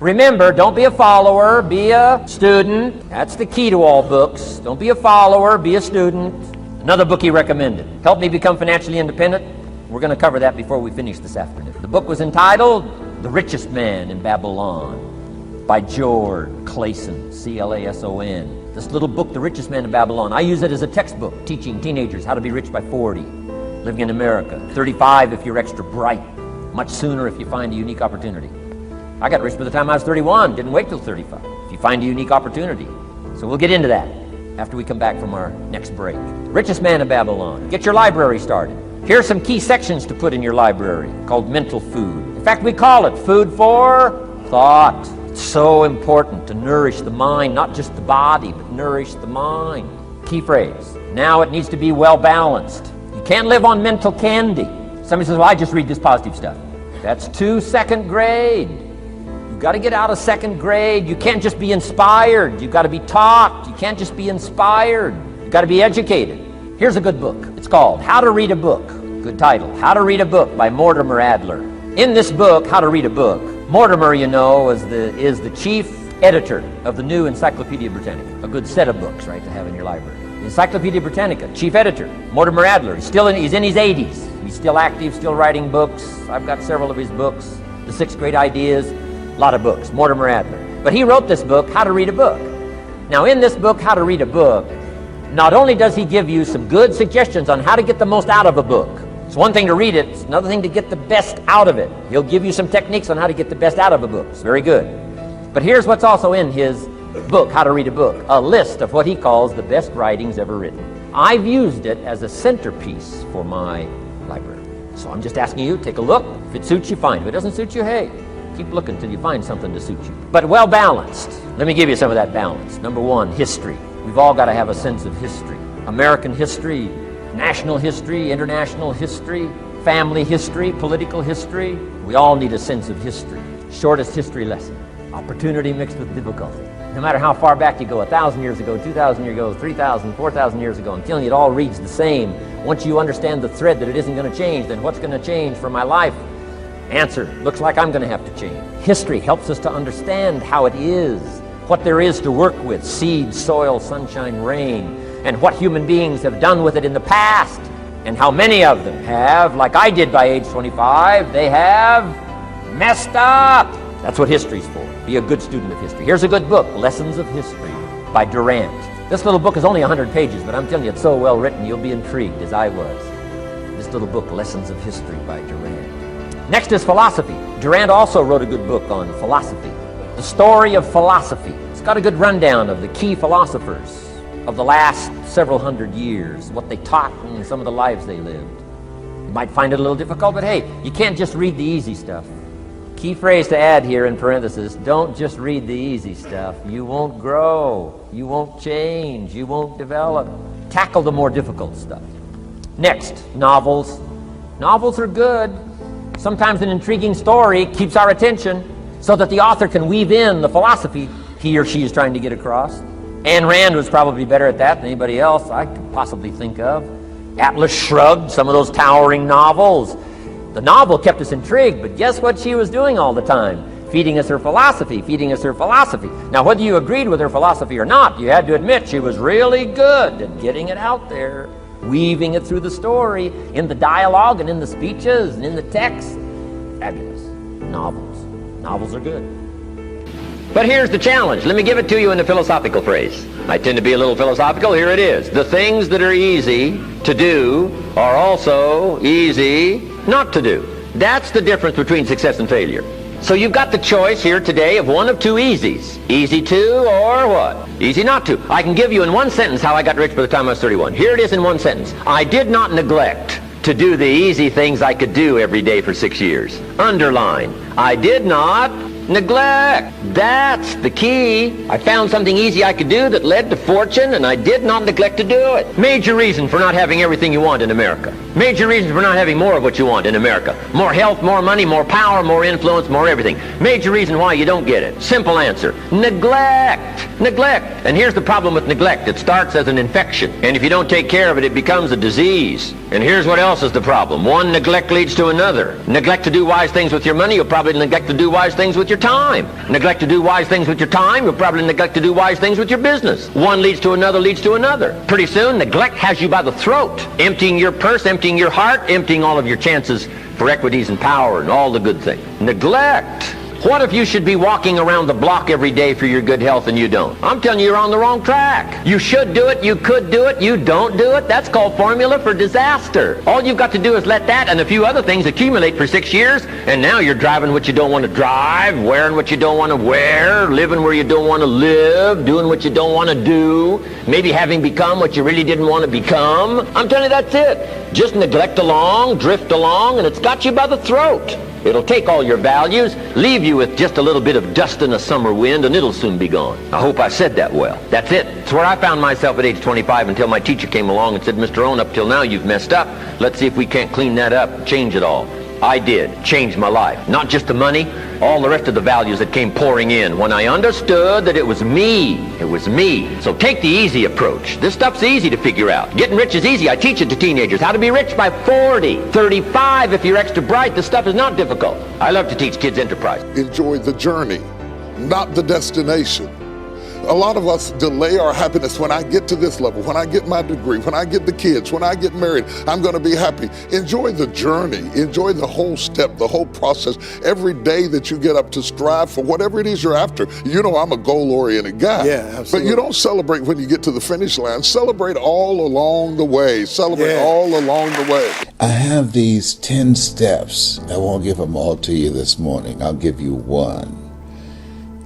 Remember, don't be a follower, be a student. That's the key to all books. Don't be a follower, be a student. Another book he recommended, Help Me Become Financially Independent. We're going to cover that before we finish this afternoon. The book was entitled The Richest Man in Babylon by George Clason, C-L-A-S-O-N. This little book, The Richest Man in Babylon, I use it as a textbook, teaching teenagers how to be rich by 40, living in America. 35 if you're extra bright, much sooner if you find a unique opportunity. I got rich by the time I was 31, didn't wait till 35, if you find a unique opportunity. So we'll get into that after we come back from our next break. Richest Man in Babylon. Get your library started. Here are some key sections to put in your library called mental food. In fact, we call it food for thought. It's so important to nourish the mind, not just the body, but nourish the mind. Key phrase. Now it needs to be well balanced. You can't live on mental candy. Somebody says, well, I just read this positive stuff. That's too second grade. You've got to get out of second grade. You can't just be inspired. You've got to be taught. You can't just be inspired. You've got to be educated. Here's a good book. It's called How to Read a Book. Good title. How to Read a Book by Mortimer Adler. In this book, How to Read a Book, Mortimer, you know, is the chief editor of the new Encyclopedia Britannica. A good set of books, right, to have in your library. The Encyclopedia Britannica, chief editor, Mortimer Adler. He's in his 80s. He's still active, still writing books. I've got several of his books. The 6 Great Ideas. A lot of books, Mortimer Adler. But he wrote this book, How to Read a Book. Now in this book, How to Read a Book, not only does he give you some good suggestions on how to get the most out of a book. It's one thing to read it, it's another thing to get the best out of it. He'll give you some techniques on how to get the best out of a book. It's very good. But here's what's also in his book, How to Read a Book, a list of what he calls the best writings ever written. I've used it as a centerpiece for my library. So I'm just asking you, take a look. If it suits you, fine. If it doesn't suit you, hey, keep looking until you find something to suit you. But well balanced. Let me give you some of that balance. Number one, history. We've all got to have a sense of history. American history, national history, international history, family history, political history. We all need a sense of history. Shortest history lesson. Opportunity mixed with difficulty. No matter how far back you go, 1,000 years ago, 2,000 years ago, 3,000, 4,000 years ago, I'm telling you, it all reads the same. Once you understand the thread that it isn't going to change, then what's going to change for my life? Answer, looks like I'm going to have to change. History helps us to understand how it is, what there is to work with, seed, soil, sunshine, rain, and what human beings have done with it in the past, and how many of them have, like I did by age 25, they have messed up. That's what history's for. Be a good student of history. Here's a good book, Lessons of History by Durant. This little book is only 100 pages, but I'm telling you, it's so well written, you'll be intrigued, as I was. This little book, Lessons of History by Durant. Next is philosophy. Durant also wrote a good book on philosophy. The Story of Philosophy. It's got a good rundown of the key philosophers of the last several hundred years, what they taught and some of the lives they lived. You might find it a little difficult, but hey, you can't just read the easy stuff. Key phrase to add here in parentheses, don't just read the easy stuff. You won't grow, you won't change, you won't develop. Tackle the more difficult stuff. Next, novels. Novels are good. Sometimes an intriguing story keeps our attention so that the author can weave in the philosophy he or she is trying to get across. Ayn Rand was probably better at that than anybody else I could possibly think of. Atlas Shrugged, some of those towering novels. The novel kept us intrigued, but guess what she was doing all the time? Feeding us her philosophy, feeding us her philosophy. Now, whether you agreed with her philosophy or not, you had to admit she was really good at getting it out there, weaving it through the story, in the dialogue and in the speeches and in the text. Fabulous. Novels. Novels are good. But here's the challenge. Let me give it to you in a philosophical phrase. I tend to be a little philosophical. Here it is. The things that are easy to do are also easy not to do. That's the difference between success and failure. So you've got the choice here today of one of two easies. Easy to or what? Easy not to. I can give you in one sentence how I got rich by the time I was 31. Here it is in one sentence. I did not neglect to do the easy things I could do every day for 6 years. Underline. I did not neglect. That's the key. I found something easy I could do that led to fortune, and I did not neglect to do it. Major reason for not having everything you want in America. Major reasons for not having more of what you want in America. More health, more money, more power, more influence, more everything. Major reason why you don't get it. Simple answer. Neglect. Neglect. And here's the problem with neglect. It starts as an infection. And if you don't take care of it, it becomes a disease. And here's what else is the problem. One neglect leads to another. Neglect to do wise things with your money, you'll probably neglect to do wise things with your time. Neglect to do wise things with your time, you'll probably neglect to do wise things with your business. One leads to another, leads to another. Pretty soon, neglect has you by the throat, emptying your purse, emptying your heart, emptying all of your chances for equities and power and all the good things. Neglect. What if you should be walking around the block every day for your good health and you don't? I'm telling you, you're on the wrong track. You should do it, you could do it, you don't do it. That's called formula for disaster. All you've got to do is let that and a few other things accumulate for 6 years, and now you're driving what you don't want to drive, wearing what you don't want to wear, living where you don't want to live, doing what you don't want to do, maybe having become what you really didn't want to become. I'm telling you, that's it. Just neglect along, drift along, and it's got you by the throat. It'll take all your values, leave you with just a little bit of dust in a summer wind, and it'll soon be gone. I hope I said that well. That's it. It's where I found myself at age 25 until my teacher came along and said, Mr. Rohn, up till now you've messed up. Let's see if we can't clean that up and change it all. I did. Changed my life. Not just the money, all the rest of the values that came pouring in when I understood that it was me. It was me. So take the easy approach. This stuff's easy to figure out. Getting rich is easy. I teach it to teenagers. How to be rich by 40, 35 if you're extra bright. This stuff is not difficult. I love to teach kids enterprise. Enjoy the journey, not the destination. A lot of us delay our happiness. When I get to this level, when I get my degree, when I get the kids, when I get married, I'm going to be happy. Enjoy the journey. Enjoy the whole step, the whole process. Every day that you get up to strive for whatever it is you're after. You know, I'm a goal-oriented guy. Yeah, absolutely. But you don't celebrate when you get to the finish line. Celebrate all along the way. Celebrate all along the way. I have these 10 steps. I won't give them all to you this morning. I'll give you one.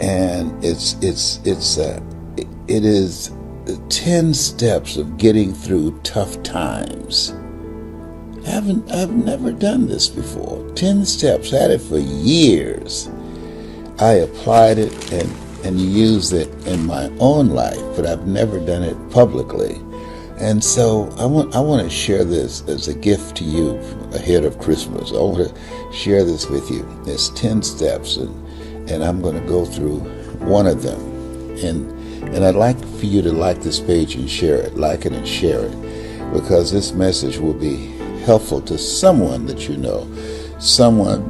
And it is 10 steps of getting through tough times. I've never done this before. 10 steps, had it for years. I applied it and used it in my own life, but I've never done it publicly. And so I want to share this as a gift to you ahead of Christmas. I want to share this with you. It's 10 steps, and I'm going to go through one of them. And I'd like for you to like this page and share it, like it and share it, because this message will be helpful to someone that you know, someone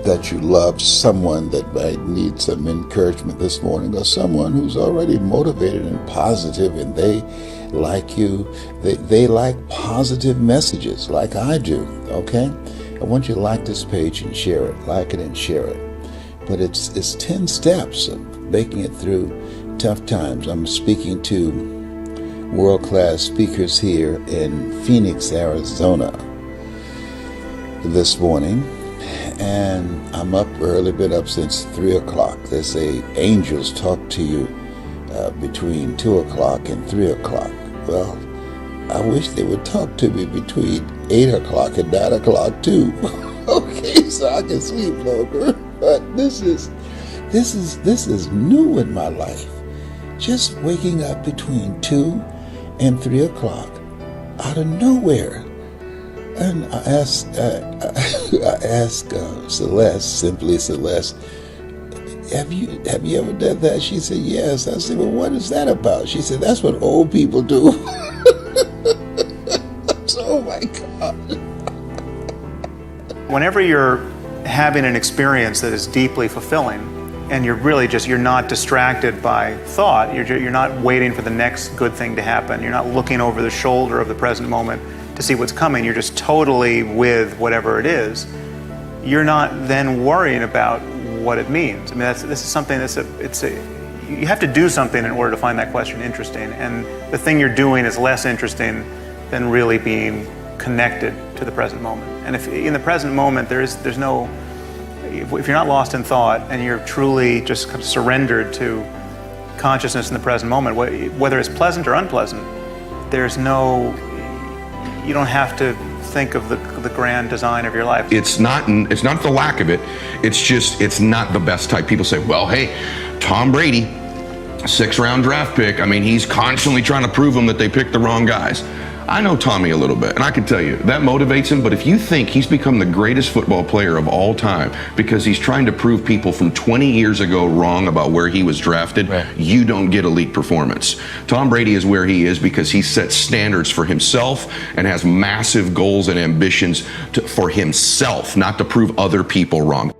that you love, someone that might need some encouragement this morning, or someone who's already motivated and positive, and they like you, they like positive messages like I do, okay? I want you to like this page and share it, like it and share it. But it's 10 steps of making it through tough times. I'm speaking to world-class speakers here in Phoenix, Arizona this morning. And I'm up early, been up since 3 o'clock. They say angels talk to you between 2 o'clock and 3 o'clock. Well, I wish they would talk to me between 8 o'clock and 9 o'clock too. Okay, so I can sleep longer. But this is new in my life. Just waking up between 2 and 3 o'clock out of nowhere. And I asked Celeste, simply Celeste, have you ever done that? She said, yes. I said, well, what is that about? She said, that's what old people do. Oh my God. Whenever you're having an experience that is deeply fulfilling, and you're not distracted by thought, you're not waiting for the next good thing to happen, you're not looking over the shoulder of the present moment to see what's coming, you're just totally with whatever it is, you're not then worrying about what it means. I mean, this is something you have to do something in order to find that question interesting, and the thing you're doing is less interesting than really being connected to the present moment. And if in the present moment if you're not lost in thought and you're truly just kind of surrendered to consciousness in the present moment, whether it's pleasant or unpleasant, you don't have to think of the grand design of your life. It's not the lack of it, it's not the best type. People say, well, hey, Tom Brady, 6th round draft pick, I mean, he's constantly trying to prove them that they picked the wrong guys. I know Tommy a little bit, and I can tell you, that motivates him, but if you think he's become the greatest football player of all time because he's trying to prove people from 20 years ago wrong about where he was drafted, you don't get elite performance. Tom Brady is where he is because he sets standards for himself and has massive goals and ambitions for himself, not to prove other people wrong.